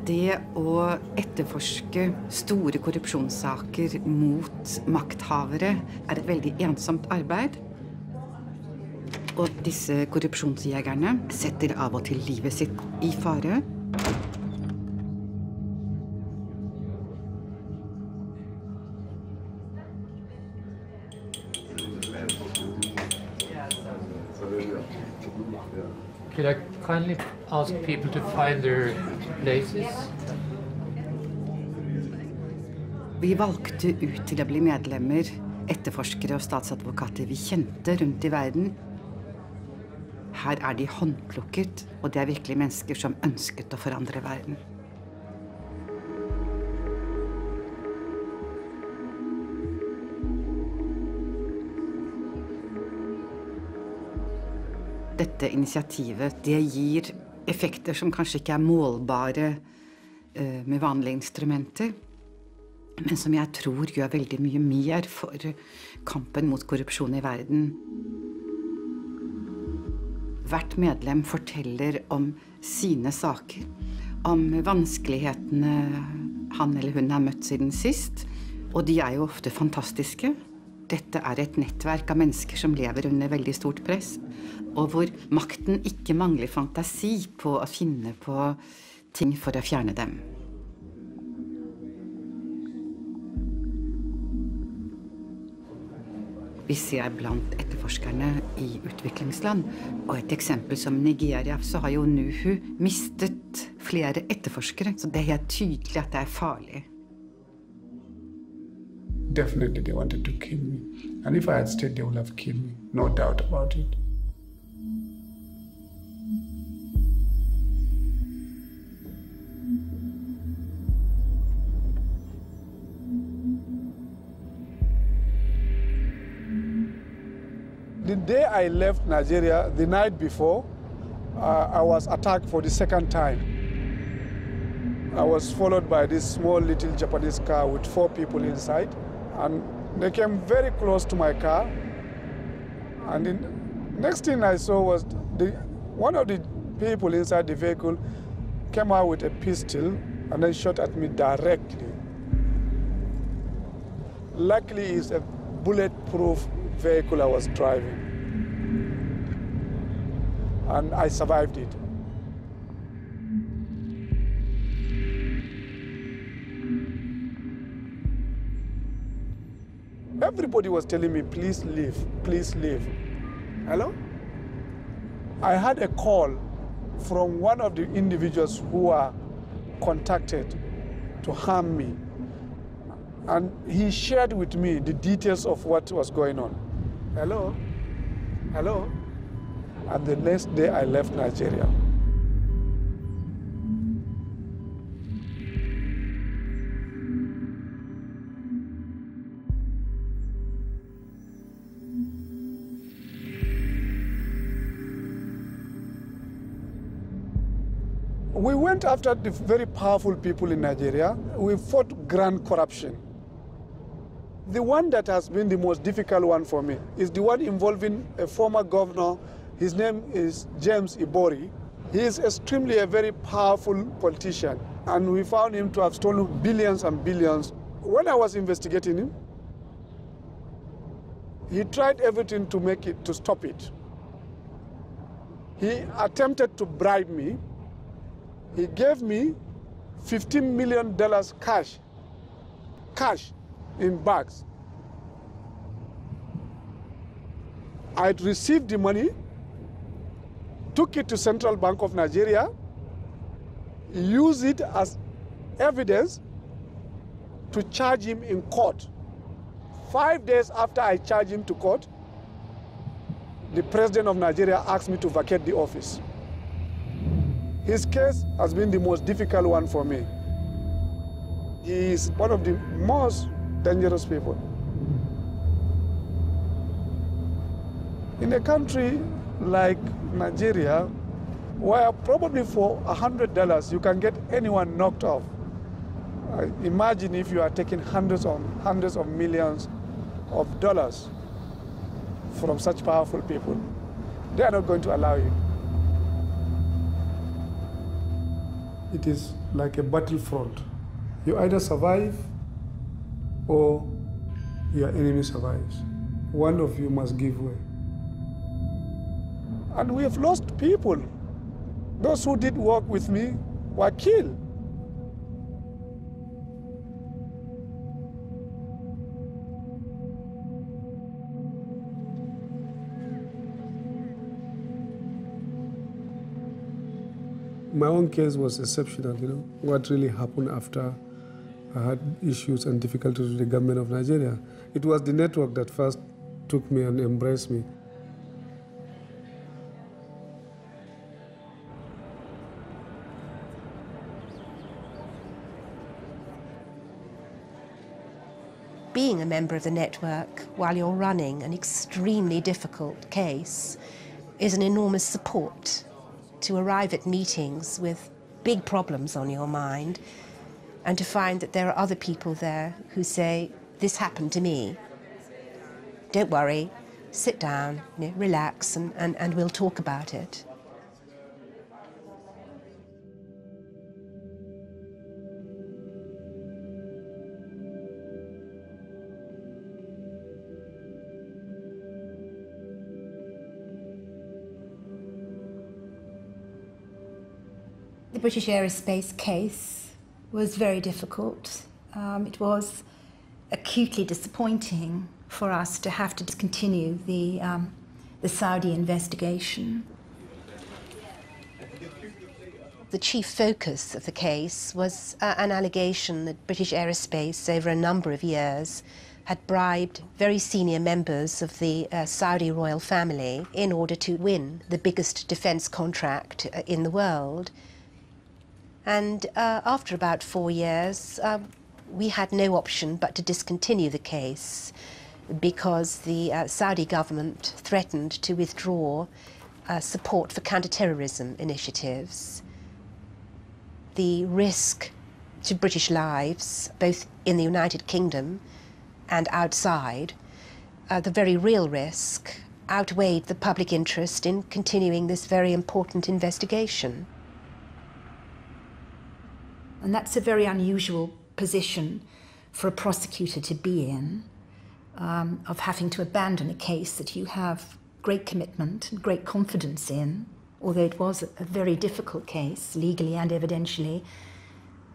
Det å etterforske store korrupsjonssaker mot makthavere er et veldig ensomt arbeid. Og disse korrupsjonsjegerne setter av og til livet sitt i fare. Could I kindly ask people to find their places? Vi valgte ut til å bli medlemmer, etterforskere og statsadvokater vi kjente rundt i verden. Her er de håndplukket, og det er virkelig mennesker som ønsket å forandre verden. Dette initiativet, det gir effekter som kanskje ikke er målbare med vanlige instrumenter, men som jeg tror gjør veldig mye mer for kampen mot korrupsjon i verden. Hvert medlem forteller om sine saker, om vanskelighetene han eller hun har møtt siden sist, og de er jo ofte fantastiske. Dette er et nettverk av mennesker som lever under veldig stort press, og hvor makten ikke mangler fantasi på å finne på ting for å fjerne dem. Vi ser blant etterforskerne i utviklingsland, og et eksempel som Nigeria, så har jo NUHU mistet flere etterforskere, så det er helt tydelig at det er farlig. Definitely they wanted to kill me. And if I had stayed, they would have killed me. No doubt about it. The day I left Nigeria, the night before, I was attacked for the second time. I was followed by this small little Japanese car with 4 people inside. And they came very close to my car. And the next thing I saw was one of the people inside the vehicle came out with a pistol and then shot at me directly. Luckily, it's a bulletproof vehicle I was driving. And I survived it. Everybody was telling me, please leave, please leave. Hello? I had a call from one of the individuals who were contacted to harm me. And he shared with me the details of what was going on. Hello? Hello? And the next day I left Nigeria. We went after the very powerful people in Nigeria. We fought grand corruption. The one that has been the most difficult one for me is the one involving a former governor. His name is James Ibori. He is extremely a very powerful politician, and we found him to have stolen billions and billions. When I was investigating him, he tried everything to stop it. He attempted to bribe me. He gave me $15 million cash in bags. I'd received the money, took it to Central Bank of Nigeria, used it as evidence to charge him in court. 5 days after I charged him to court, the president of Nigeria asked me to vacate the office. His case has been the most difficult one for me. He is one of the most dangerous people. In a country like Nigeria, where probably for $100 you can get anyone knocked off. Imagine if you are taking hundreds of millions of dollars from such powerful people. They are not going to allow you. it is like a battlefront. You either survive or your enemy survives. One of you must give way. And we have lost people. Those who did work with me were killed. My own case was exceptional, you know, what really happened after I had issues and difficulties with the government of Nigeria. It was the network that first took me and embraced me. Being a member of the network while you're running an extremely difficult case is an enormous support. To arrive at meetings with big problems on your mind and to find that there are other people there who say, this happened to me. Don't worry, sit down, you know, relax, and we'll talk about it. The British Aerospace case was very difficult. It was acutely disappointing for us to have to discontinue the Saudi investigation. The chief focus of the case was an allegation that British Aerospace, over a number of years, had bribed very senior members of the Saudi royal family in order to win the biggest defence contract in the world. And after about 4 years, we had no option but to discontinue the case because the Saudi government threatened to withdraw support for counter-terrorism initiatives. The risk to British lives, both in the United Kingdom and outside, the very real risk, outweighed the public interest in continuing this very important investigation. And that's a very unusual position for a prosecutor to be in, of having to abandon a case that you have great commitment and great confidence in, although it was a very difficult case, legally and evidentially,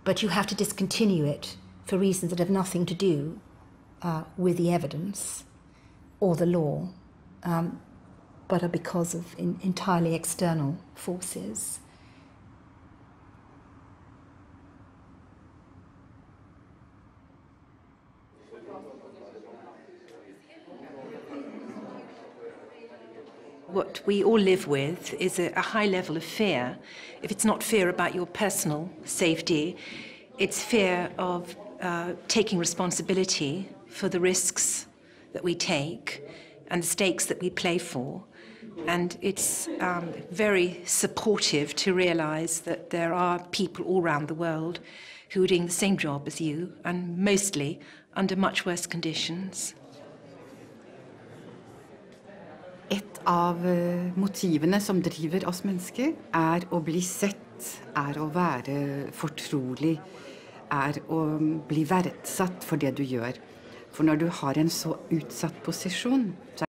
but you have to discontinue it for reasons that have nothing to do with the evidence or the law, but are because of entirely external forces. What we all live with is a high level of fear. If it's not fear about your personal safety, it's fear of taking responsibility for the risks that we take and the stakes that we play for. And it's very supportive to realize that there are people all around the world who are doing the same job as you, and mostly under much worse conditions. Et av motivene som driver oss mennesker å bli sett, å være fortrolig, å bli verdsatt for det du gjør. For når du har en så utsatt posisjon, så